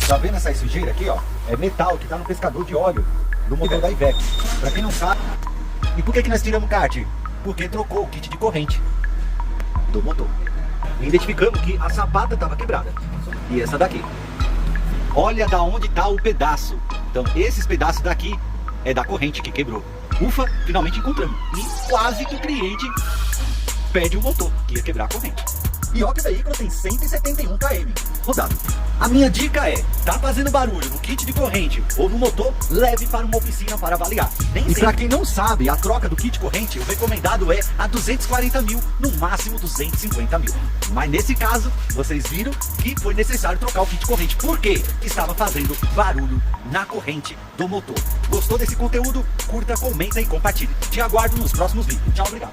Tá vendo essa sujeira aqui, ó? É metal que tá no pescador de óleo do motor da Iveco. Pra quem não sabe. E por que nós tiramos o kart? Porque trocou o kit de corrente do motor. E identificamos que a sapata estava quebrada. E essa daqui. Olha da onde está o pedaço. Então esses pedaços daqui é da corrente que quebrou. Ufa, finalmente encontramos. E quase que o cliente pede o motor, que ia quebrar a corrente. E ó que o veículo tem 171 km rodado. A minha dica é, tá fazendo barulho no kit de corrente ou no motor, leve para uma oficina para avaliar. E para quem não sabe, a troca do kit corrente, o recomendado é a 240 mil, no máximo 250 mil. Mas nesse caso, vocês viram que foi necessário trocar o kit corrente. Por quê? Estava fazendo barulho na corrente do motor. Gostou desse conteúdo? Curta, comenta e compartilhe. Te aguardo nos próximos vídeos. Tchau, obrigado.